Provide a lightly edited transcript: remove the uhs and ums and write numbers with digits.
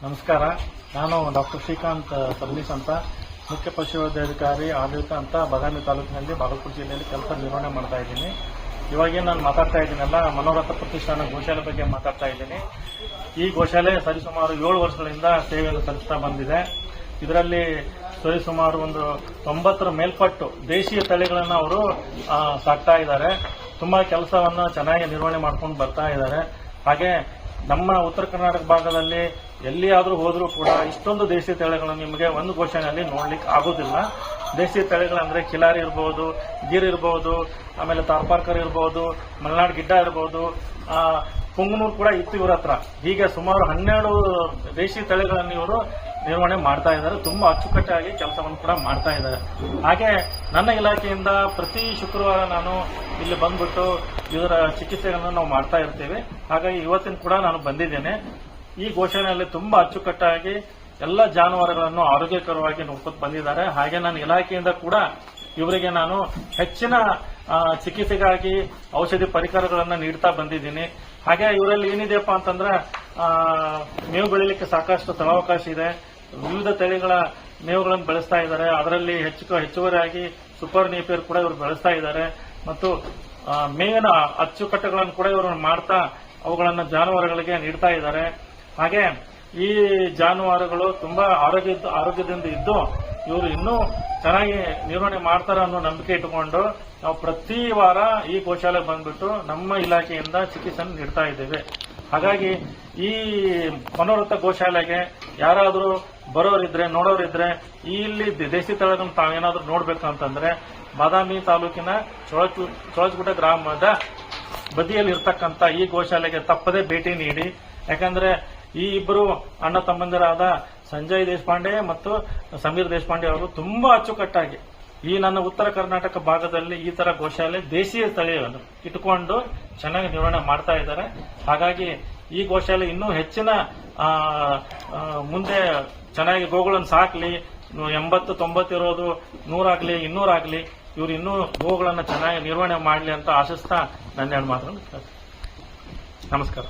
ನಮಸ್ಕಾರ. ನಾನು doctor Srikanth service ಅಂತ ಮುಖ್ಯ ಪಶುವೈದ್ಯಾಧಿಕಾರಿ ಆಡಳಿತ ಅಂತ ಬಾದಾಮಿ ತಾಲೂಕಿನಲ್ಲಿ ಬಾಗಲಕೋಟೆ ಜಿಲ್ಲೆಯಲ್ಲಿ ಕೆಲಸ ನಿರ್ವಹಣೆ ಮಾಡ್ತಾ ಇದ್ದೀನಿ. ಇವಾಗೇನು ನಾನು ಮಾತಾಡ್ತಾ ಇದ್ದೀನಲ್ಲ, ಮನೋರಥ ಪ್ರತಿಷ್ಠಾನ ಗೋಶಾಲೆ ಬಗ್ಗೆ ಮಾತಾಡ್ತಾ ಇದ್ದೀನಿ. ಈ ಗೋಶಾಲೆ ಸರಿಸುಮಾರು 7 ವರ್ಷಗಳಿಂದ ಸೇವೆಯನ್ನು ಸಲ್ಲಿಸ್ತಾ ಬಂದಿದೆ. ಇದರಲ್ಲಿ ಸರಿಸುಮಾರು ಒಂದು 90ರ ಮೇಲ್ಪಟ್ಟು ದೇಶೀಯ ತಳಿಗಳನ್ನು ಅವರು ಸಾಕ್ತಾ ಇದ್ದಾರೆ. ತುಂಬಾ ಕೆಲಸವನ್ನು ಚೆನ್ನಾಗಿ ನಿರ್ವಹಣೆ ಮಾಡ್ಕೊಂಡು ಬರ್ತಾ ಇದ್ದಾರೆ. ಹಾಗೆ ನಮ್ಮ ಉತ್ತರ ಕರ್ನಾಟಕ ಭಾಗದಲ್ಲಿ ಎಲ್ಲಿಯಾದ್ರೂ ಹೋದ್ರೂ ಕೂಡ ಇಷ್ಟೊಂದು ದೇಶೀಯ ತಳಿಗಳನ್ನು ನಿಮಗೆ ಒಂದು ಗೋಶಾಲೆಯಲ್ಲಿ ನೋಡ್ಲಿಕ್ಕೆ ಆಗೋದಿಲ್ಲ. ದೇಶೀಯ ತಳಿಗಳಂದ್ರೆ ಕಿಲಾರಿ ಇರಬಹುದು, ಗೀರ್ ಇರಬಹುದು, ಆಮೇಲೆ ತಾರ್ಪಾರ್ಕರ್ ಇರಬಹುದು, ಮಲೆನಾಡು ಗಿಡ್ಡ ಇರಬಹುದು, ಪುಂಗನೂರು ಕೂಡ ಇತ್ತು ಇವ್ರ ಹತ್ರ. ಹೀಗೆ ಸುಮಾರು 12 ದೇಶೀಯ ತಳಿಗಳನ್ನು ಇವರು ನಿರ್ವಹಣೆ ಮಾಡ್ತಾ ಇದ್ದಾರೆ. ತುಂಬಾ ಅಚ್ಚುಕಟ್ಟಾಗಿ ಕೆಲಸವನ್ನು ಕೂಡ ಮಾಡ್ತಾ ಇದ್ದಾರೆ. ಹಾಗೆ ನನ್ನ ಇಲಾಖೆಯಿಂದ ಪ್ರತಿ ಶುಕ್ರವಾರ ನಾನು ಇಲ್ಲಿ ಬಂದ್ಬಿಟ್ಟು ಇದರ ಚಿಕಿತ್ಸೆಗಳನ್ನು ನಾವು ಮಾಡ್ತಾ ಇರ್ತೇವೆ. ಹಾಗಾಗಿ ಇವತ್ತಿನ ಕೂಡ ನಾನು ಬಂದಿದ್ದೇನೆ. ಈ ಘೋಷಣೆಯಲ್ಲಿ ತುಂಬಾ ಅಚ್ಚುಕಟ್ಟಾಗಿ ಎಲ್ಲ ಜಾನುವಾರುಗಳನ್ನು ಆರೋಗ್ಯಕರವಾಗಿ ನೋಡ್ಕೊಂಡು ಬಂದಿದ್ದಾರೆ. ಹಾಗೆ ನನ್ನ ಇಲಾಖೆಯಿಂದ ಕೂಡ ಇವರಿಗೆ ನಾನು ಹೆಚ್ಚಿನ ಚಿಕಿತ್ಸೆಗಾಗಿ ಔಷಧಿ ಪರಿಕರಗಳನ್ನು ನೀಡ್ತಾ ಬಂದಿದ್ದೀನಿ. ಹಾಗೆ ಇವರಲ್ಲಿ ಏನಿದೆಯಪ್ಪ ಅಂತಂದ್ರೆ ಮೇವು ಬೆಳೀಲಿಕ್ಕೆ ಸಾಕಷ್ಟು ಸ್ಥಳಾವಕಾಶ ಇದೆ. ವಿವಿಧ ತಳಿಗಳ ಮೇವುಗಳನ್ನು ಬೆಳೆಸ್ತಾ ಇದ್ದಾರೆ. ಅದರಲ್ಲಿ ಹೆಚ್ಚುವರಿಯಾಗಿ ಸೂಪರ್ ನೇಪಿಯರ್ ಕೂಡ ಇವರು ಬೆಳೆಸ್ತಾ ಇದ್ದಾರೆ. ಮತ್ತು ಮೇವಿನ ಅಚ್ಚುಕಟ್ಟುಗಳನ್ನು ಕೂಡ ಇವರು ಮಾಡ್ತಾ ಅವುಗಳನ್ನು ಜಾನುವಾರುಗಳಿಗೆ ನೀಡ್ತಾ ಇದ್ದಾರೆ. ಹಾಗೆ ಈ ಜಾನುವಾರುಗಳು ತುಂಬಾ ಆರೋಗ್ಯದಿಂದ ಇದ್ದು ಇವರು ಇನ್ನೂ ಚೆನ್ನಾಗಿ ನಿರ್ವಹಣೆ ಮಾಡ್ತಾರೆ ಅನ್ನೋ ನಂಬಿಕೆ ಇಟ್ಟುಕೊಂಡು ನಾವು ಪ್ರತಿ ವಾರ ಈ ಗೋಶಾಲೆ ಬಂದ್ಬಿಟ್ಟು ನಮ್ಮ ಇಲಾಖೆಯಿಂದ ಚಿಕಿತ್ಸೆಯನ್ನು ನೀಡ್ತಾ ಇದ್ದೇವೆ. ಹಾಗಾಗಿ ಈ ಮನೋರಥ ಗೋಶಾಲೆಗೆ ಯಾರಾದರೂ ಬರೋರಿದ್ರೆ ನೋಡೋರಿದ್ರೆ ಇಲ್ಲಿ ದೇಸಿ ತಳಿಗಳನ್ನು ತಾವೇನಾದ್ರೂ ನೋಡ್ಬೇಕು ಅಂತಂದ್ರೆ ಬಾದಾಮಿ ತಾಲೂಕಿನ ಚೋಳಚಗುಡ್ಡ ಗ್ರಾಮದ ಬದಿಯಲ್ಲಿ ಇರ್ತಕ್ಕಂಥ ಈ ಗೋಶಾಲೆಗೆ ತಪ್ಪದೇ ಭೇಟಿ ನೀಡಿ. ಯಾಕಂದ್ರೆ ಈ ಇಬ್ಬರು ಅಣ್ಣ ತಮ್ಮಂದಿರಾದ ಸಂಜಯ್ ದೇಶಪಾಂಡೆ ಮತ್ತು ಸಮೀರ್ ದೇಶಪಾಂಡೆ ಅವರು ತುಂಬಾ ಅಚ್ಚುಕಟ್ಟಾಗಿ ಈ ನನ್ನ ಉತ್ತರ ಕರ್ನಾಟಕ ಭಾಗದಲ್ಲಿ ಈ ತರ ಗೋಶಾಲೆ ದೇಶೀಯ ತಳಿಯನ್ನು ಇಟ್ಟುಕೊಂಡು ಚೆನ್ನಾಗಿ ನಿರ್ವಹಣೆ ಮಾಡ್ತಾ ಇದ್ದಾರೆ. ಹಾಗಾಗಿ ಈ ಗೋಶಾಲೆ ಇನ್ನೂ ಹೆಚ್ಚಿನ ಮುಂದೆ ಚೆನ್ನಾಗಿ ಗೋಗಳನ್ನು ಸಾಕ್ಲಿ. 80-90 ಇರೋದು 100 ಆಗ್ಲಿ 200 ಆಗ್ಲಿ, ಇವರು ಇನ್ನೂ ಗೋಗಳನ್ನು ಚೆನ್ನಾಗಿ ನಿರ್ವಹಣೆ ಮಾಡಲಿ ಅಂತ ಆಶಿಸ್ತಾ ನನ್ನ 2 ಮಾತುಗಳನ್ನು. ನಮಸ್ಕಾರ.